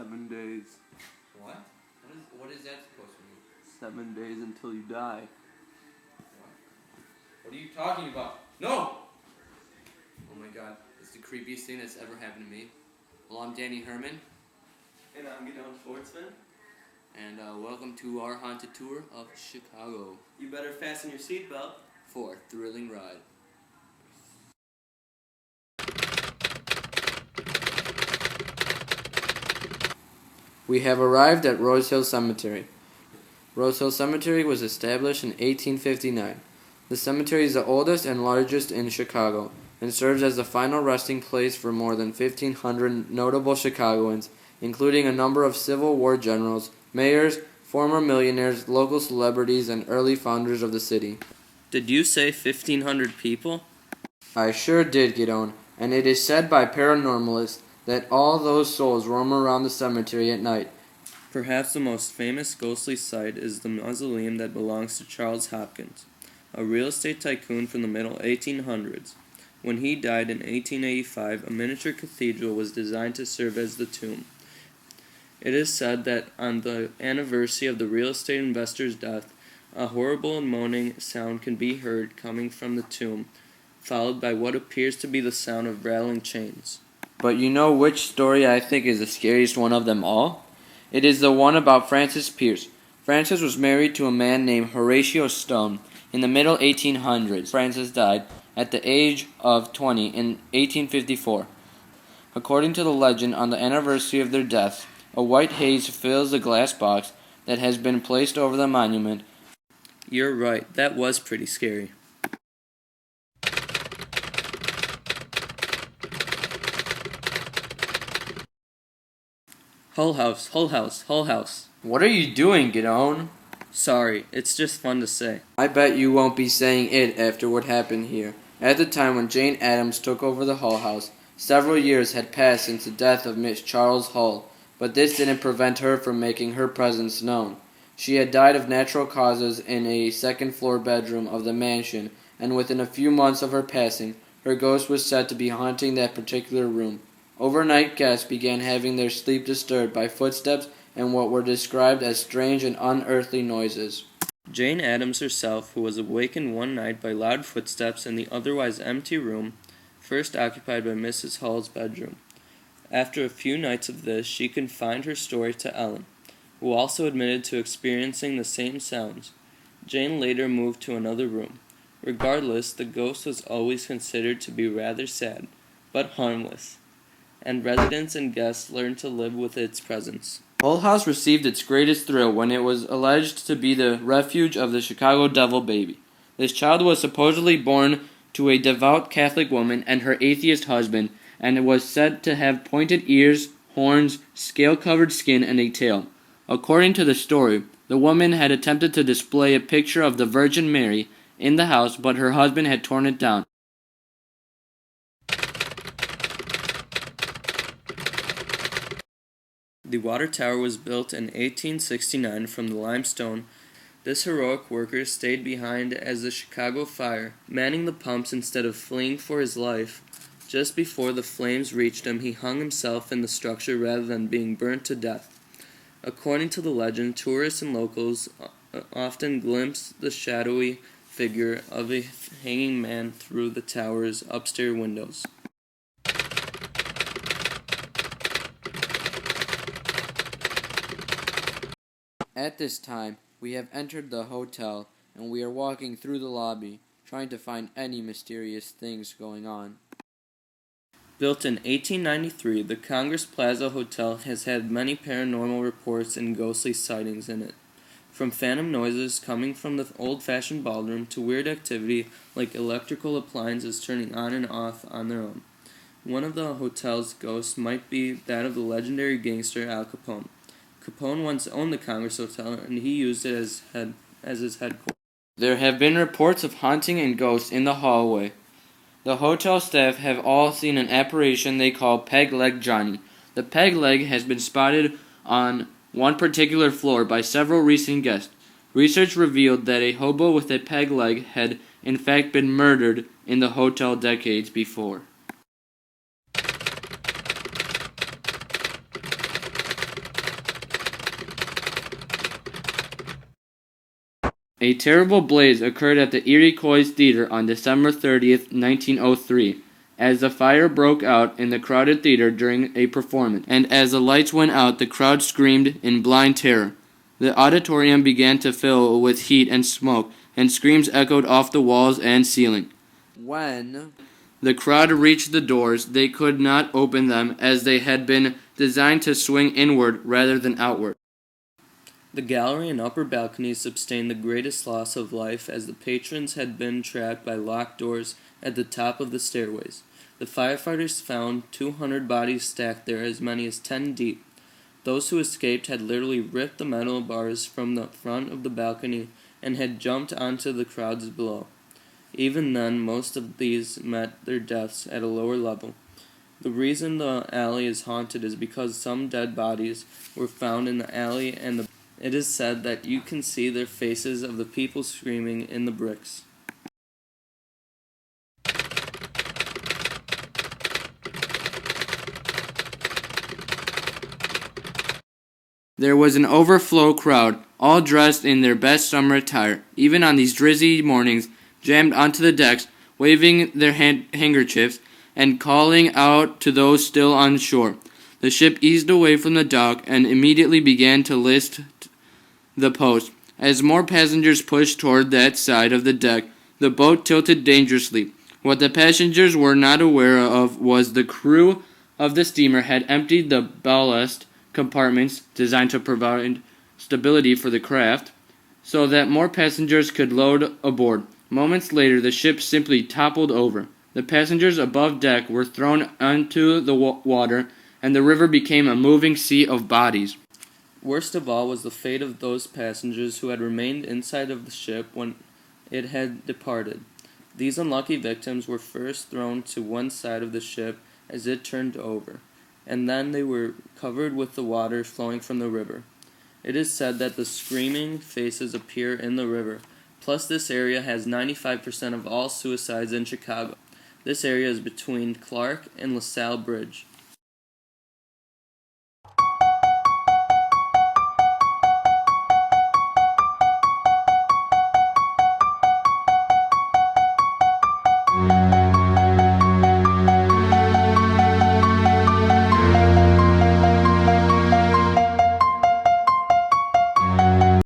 7 days. What? What is that supposed to mean? 7 days until you die. What are you talking about? No! Oh my god, it's the creepiest thing that's ever happened to me. Well, I'm Danny Herman. And I'm Gideon Schwartzman. And welcome to our haunted tour of Chicago. You better fasten your seatbelt for a thrilling ride. We have arrived at Rose Hill Cemetery. Rose Hill Cemetery was established in 1859. The cemetery is the oldest and largest in Chicago and serves as the final resting place for more than 1,500 notable Chicagoans, including a number of Civil War generals, mayors, former millionaires, local celebrities, and early founders of the city. Did you say 1,500 people? I sure did, Gideon, and it is said by paranormalists that all those souls roam around the cemetery at night. Perhaps the most famous ghostly sight is the mausoleum that belongs to Charles Hopkins, a real estate tycoon from the middle 1800s. When he died in 1885, a miniature cathedral was designed to serve as the tomb. It is said that on the anniversary of the real estate investor's death, a horrible moaning sound can be heard coming from the tomb, followed by what appears to be the sound of rattling chains. But you know which story I think is the scariest one of them all? It is the one about Francis Pierce. Francis was married to a man named Horatio Stone. In the middle 1800s, Francis died at the age of 20 in 1854. According to the legend, on the anniversary of their death, a white haze fills the glass box that has been placed over the monument. You're right, that was pretty scary. Hull House, Hull House, Hull House. What are you doing, Gideon? Sorry, it's just fun to say. I bet you won't be saying it after what happened here. At the time when Jane Addams took over the Hull House, several years had passed since the death of Miss Charles Hull, but this didn't prevent her from making her presence known. She had died of natural causes in a second-floor bedroom of the mansion, and within a few months of her passing, her ghost was said to be haunting that particular room. Overnight guests began having their sleep disturbed by footsteps and what were described as strange and unearthly noises. Jane Addams herself, who was awakened one night by loud footsteps in the otherwise empty room, first occupied by Mrs. Hull's bedroom. After a few nights of this, she confined her story to Ellen, who also admitted to experiencing the same sounds. Jane later moved to another room. Regardless, the ghost was always considered to be rather sad, but harmless, and residents and guests learned to live with its presence. Hull House received its greatest thrill when it was alleged to be the refuge of the Chicago Devil Baby. This child was supposedly born to a devout Catholic woman and her atheist husband, and it was said to have pointed ears, horns, scale-covered skin, and a tail. According to the story, the woman had attempted to display a picture of the Virgin Mary in the house, but her husband had torn it down. The water tower was built in 1869 from the limestone. This heroic worker stayed behind as the Chicago Fire, manning the pumps instead of fleeing for his life. Just before the flames reached him, he hung himself in the structure rather than being burnt to death. According to the legend, tourists and locals often glimpse the shadowy figure of a hanging man through the tower's upstairs windows. At this time, we have entered the hotel, and we are walking through the lobby, trying to find any mysterious things going on. Built in 1893, the Congress Plaza Hotel has had many paranormal reports and ghostly sightings in it. From phantom noises coming from the old-fashioned ballroom to weird activity like electrical appliances turning on and off on their own. One of the hotel's ghosts might be that of the legendary gangster Al Capone. Capone once owned the Congress Hotel, and he used it as his headquarters. There have been reports of haunting and ghosts in the hallway. The hotel staff have all seen an apparition they call Peg Leg Johnny. The peg leg has been spotted on one particular floor by several recent guests. Research revealed that a hobo with a peg leg had in fact been murdered in the hotel decades before. A terrible blaze occurred at the Iroquois Theater on December 30th, 1903, as the fire broke out in the crowded theater during a performance, and as the lights went out, the crowd screamed in blind terror. The auditorium began to fill with heat and smoke, and screams echoed off the walls and ceiling. When the crowd reached the doors, they could not open them as they had been designed to swing inward rather than outward. The gallery and upper balconies sustained the greatest loss of life as the patrons had been trapped by locked doors at the top of the stairways. The firefighters found 200 bodies stacked there, as many as 10 deep. Those who escaped had literally ripped the metal bars from the front of the balcony and had jumped onto the crowds below. Even then, most of these met their deaths at a lower level. The reason the alley is haunted is because some dead bodies were found in the alley, and it is said that you can see their faces of the people screaming in the bricks. There was an overflow crowd, all dressed in their best summer attire, even on these drizzly mornings, jammed onto the decks, waving their handkerchiefs and calling out to those still on shore. The ship eased away from the dock and immediately began to list the post. As more passengers pushed toward that side of the deck, the boat tilted dangerously. What the passengers were not aware of was the crew of the steamer had emptied the ballast compartments designed to provide stability for the craft, so that more passengers could load aboard. Moments later, the ship simply toppled over. The passengers above deck were thrown onto the water, and the river became a moving sea of bodies. Worst of all was the fate of those passengers who had remained inside of the ship when it had departed. These unlucky victims were first thrown to one side of the ship as it turned over, and then they were covered with the water flowing from the river. It is said that the screaming faces appear in the river. Plus, this area has 95% of all suicides in Chicago. This area is between Clark and LaSalle Bridge.